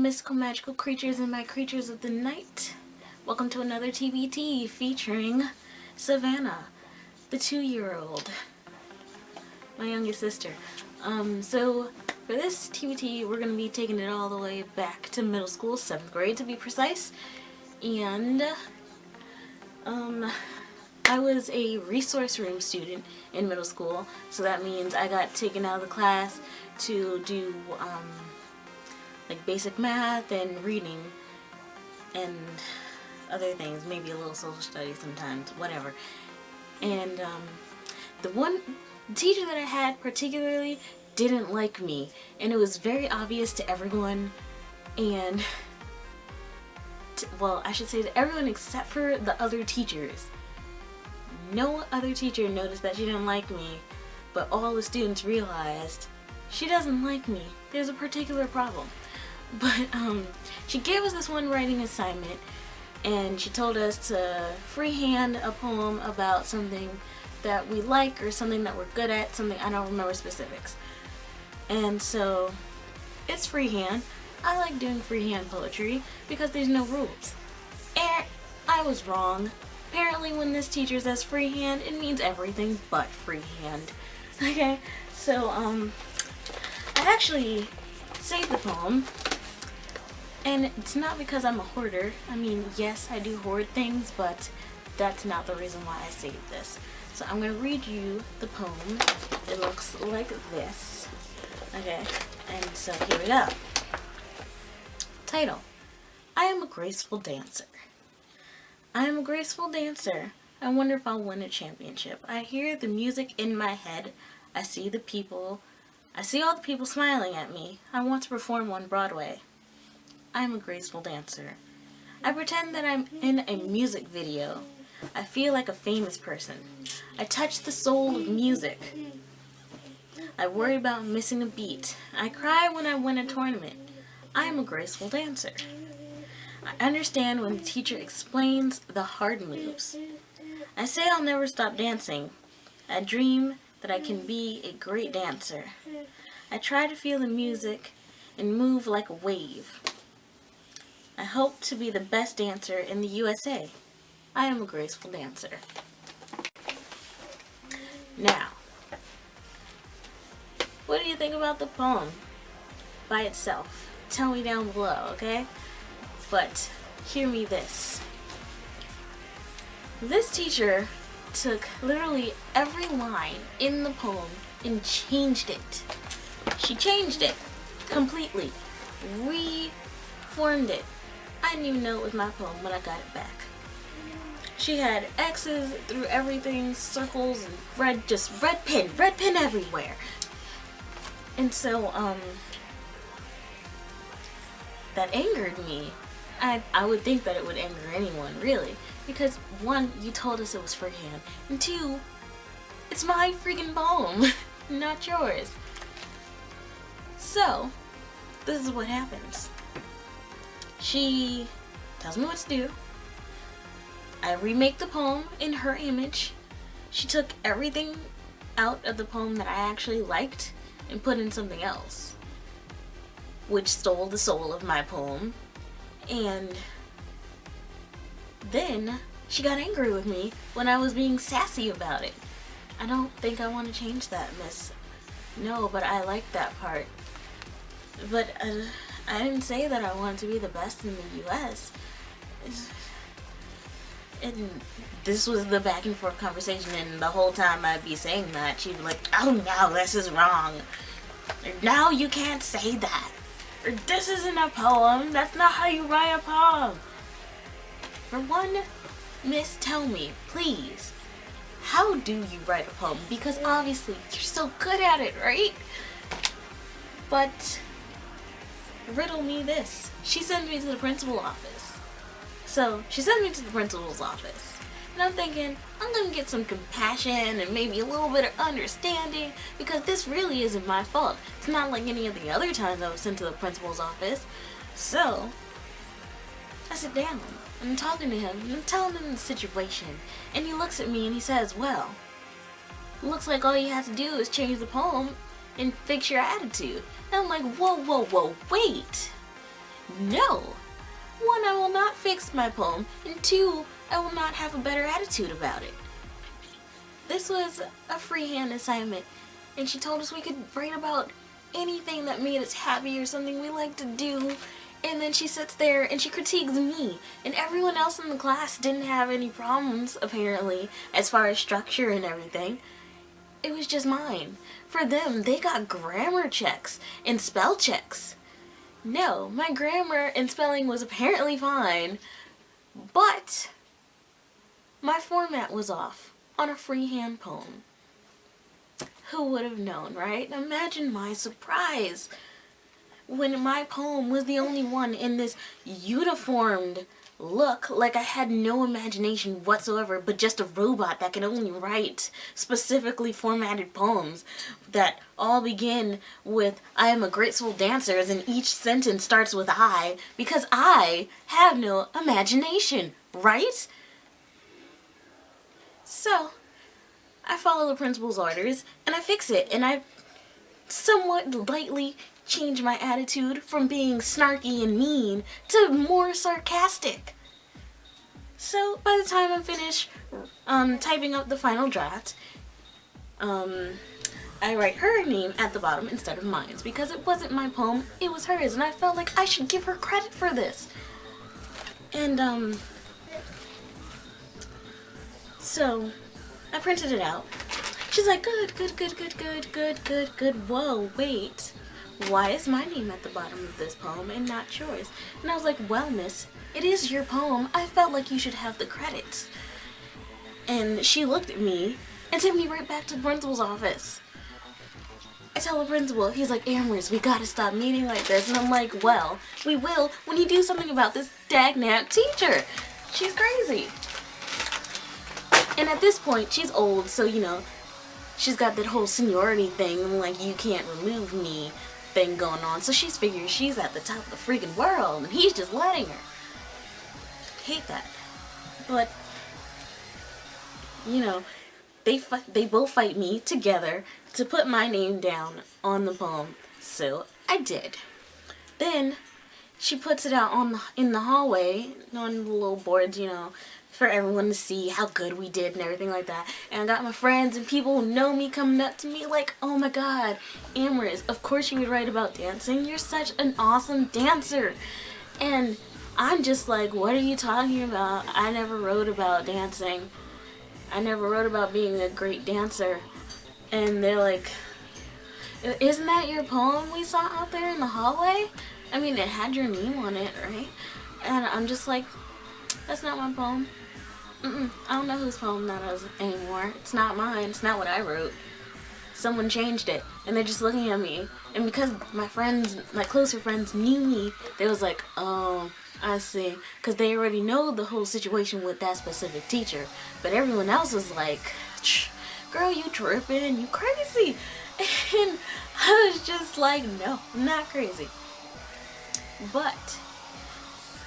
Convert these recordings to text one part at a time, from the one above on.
mystical magical creatures and my creatures of the night. Welcome to another TBT featuring Savannah, the 2-year-old, my youngest sister. So for this TBT, we're going to be taking it all the way back to middle school, 7th grade to be precise. And I was a resource room student in middle school, so that means I got taken out of the class to do like basic math and reading and other things, maybe a little social studies sometimes, whatever. And the one teacher that I had particularly didn't like me, and it was very obvious to everyone, and well, I should say to everyone except for the other teachers. No other teacher noticed that she didn't like me, but all the students realized she doesn't like me. There's a particular problem. But she gave us this one writing assignment, and she told us to freehand a poem about something that we like or something that we're good at, something I don't remember specifics. And so it's freehand. I like doing freehand poetry because there's no rules. And I was wrong. Apparently when this teacher says freehand, it means everything but freehand. Okay, so I actually saved the poem, and it's not because I'm a hoarder. I mean, yes, I do hoard things, but that's not the reason why I saved this. So I'm going to read you the poem. It looks like this. Okay, and so here we go. Title: I am a graceful dancer. I am a graceful dancer. I wonder if I'll win a championship. I hear the music in my head. I see the people. I see all the people smiling at me. I want to perform on Broadway. I am a graceful dancer. I pretend that I'm in a music video. I feel like a famous person. I touch the soul of music. I worry about missing a beat. I cry when I win a tournament. I am a graceful dancer. I understand when the teacher explains the hard moves. I say I'll never stop dancing. I dream that I can be a great dancer. I try to feel the music and move like a wave. I hope to be the best dancer in the USA. I am a graceful dancer. Now, what do you think about the poem by itself? Tell me down below, okay? But hear me this. This teacher took literally every line in the poem and changed it. She changed it completely. Reformed it. I didn't even know it was my poem when I got it back. She had X's through everything, circles, and red pen everywhere. And so, that angered me. I would think that it would anger anyone, really. Because, one, you told us it was freehand. And two, it's my freaking poem, not yours. So, this is what happens. She tells me what to do. I remake the poem in her image. She took everything out of the poem that I actually liked and put in something else, which stole the soul of my poem. And then she got angry with me when I was being sassy about it. I don't think I want to change that, miss. No, but I like that part. But I didn't say that I wanted to be the best in the US. And this was the back and forth conversation, and the whole time I'd be saying that, she'd be like, oh no, this is wrong. Or, no, you can't say that. Or, this isn't a poem. That's not how you write a poem. For one, miss, tell me, please, how do you write a poem? Because obviously, you're so good at it, right? But riddle me this. She sent me to the principal's office. So, she sent me to the principal's office. And I'm thinking, I'm gonna get some compassion and maybe a little bit of understanding, because this really isn't my fault. It's not like any of the other times I was sent to the principal's office. So, I sit down and I'm talking to him and I'm telling him the situation. And he looks at me and he says, well, looks like all you have to do is change the poem and fix your attitude. And I'm like, whoa, wait. No. One, I will not fix my poem, and two, I will not have a better attitude about it. This was a freehand assignment, and she told us we could write about anything that made us happy or something we like to do, and then she sits there and she critiques me, and everyone else in the class didn't have any problems, apparently, as far as structure and everything. It was just mine. For them, they got grammar checks and spell checks. No, my grammar and spelling was apparently fine, but my format was off on a freehand poem. Who would have known, right? Imagine my surprise when my poem was the only one in this uniformed look, like I had no imagination whatsoever, but just a robot that can only write specifically formatted poems that all begin with "I am a graceful dancer," as in each sentence starts with "I," because I have no imagination, right? So, I follow the principal's orders, and I fix it, and I somewhat lightly change my attitude from being snarky and mean to more sarcastic. So by the time I'm finished typing up the final draft, I write her name at the bottom instead of mine, because it wasn't my poem, it was hers, and I felt like I should give her credit for this. And so I printed it out. She's like, good. Whoa, wait. Why is my name at the bottom of this poem and not yours? And I was like, well, miss, it is your poem. I felt like you should have the credits. And she looked at me and sent me right back to the principal's office. I tell the principal, he's like, Amherst, we gotta stop meeting like this. And I'm like, well, we will when you do something about this dagnap teacher. She's crazy. And at this point, she's old, so, you know, she's got that whole seniority thing, like, you can't remove me thing going on. So she's figuring she's at the top of the freaking world, and he's just letting her. Hate that. But, you know, they both fight me together to put my name down on the poem. So I did. Then she puts it out in the hallway on the little boards, you know, for everyone to see how good we did and everything like that. And I got my friends and people who know me coming up to me like, oh my god, Amherst, of course you would write about dancing. You're such an awesome dancer. And I'm just like, what are you talking about? I never wrote about dancing. I never wrote about being a great dancer. And they're like, isn't that your poem we saw out there in the hallway? I mean, it had your name on it, right? And I'm just like, that's not my poem. I don't know whose poem that is anymore. It's not mine. It's not what I wrote. Someone changed it. And they're just looking at me. And because my friends, my closer friends knew me, they was like, oh, I see. Because they already know the whole situation with that specific teacher. But everyone else was like, girl, you tripping. You crazy. And I was just like, no, I'm not crazy. But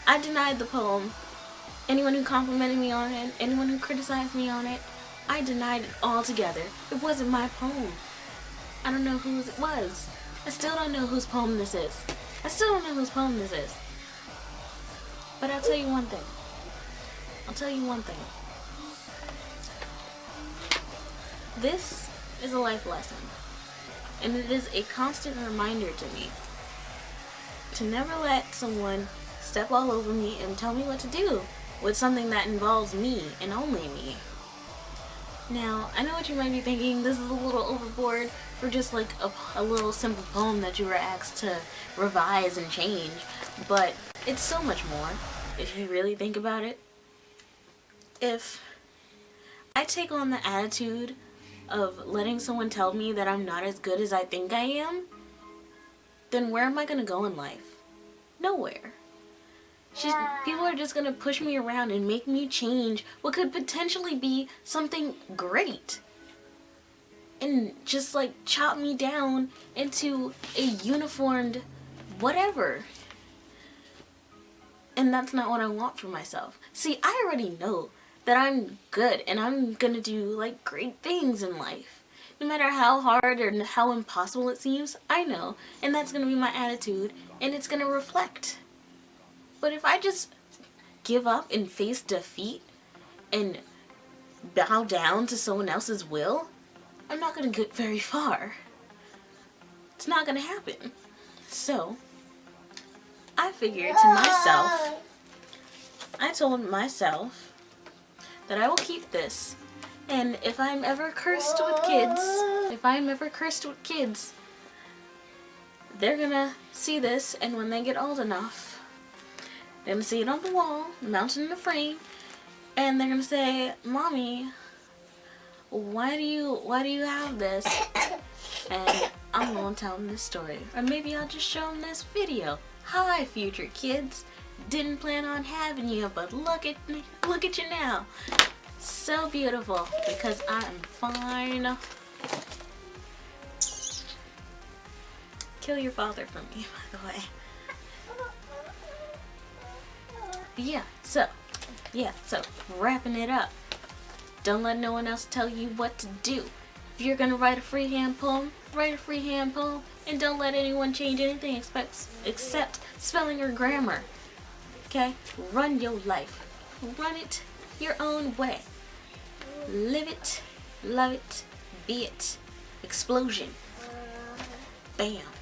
I denied the poem. Anyone who complimented me on it, anyone who criticized me on it, I denied it altogether. It wasn't my poem. I don't know whose it was. I still don't know whose poem this is. But I'll tell you one thing. This is a life lesson. And it is a constant reminder to me to never let someone step all over me and tell me what to do with something that involves me and only me. Now, I know what you might be thinking, this is a little overboard for just like a little simple poem that you were asked to revise and change, but it's so much more if you really think about it. If I take on the attitude of letting someone tell me that I'm not as good as I think I am, then where am I going to go in life? Nowhere. People are just going to push me around and make me change what could potentially be something great. And just like chop me down into a uniformed whatever. And that's not what I want for myself. See, I already know that I'm good and I'm going to do like great things in life. No matter how hard or how impossible it seems, I know. And that's going to be my attitude and it's going to reflect. But if I just give up and face defeat and bow down to someone else's will, I'm not going to get very far. It's not going to happen. So, I figured to myself, I told myself that I will keep this. And if I'm ever cursed with kids, they're gonna see this, and when they get old enough, they're gonna see it on the wall, mounted in a frame, and they're gonna say, "Mommy, why do you have this?" And I'm gonna tell them this story. Or maybe I'll just show them this video. Hi, future kids. Didn't plan on having you, but look at you now. So beautiful, because I am fine. Kill your father for me, by the way. So wrapping it up. Don't let no one else tell you what to do. If you're gonna write a freehand poem, write a freehand poem, and don't let anyone change anything except spelling or grammar. Okay? Run your life. Run it your own way. Live it, love it, be it. Explosion. Bam.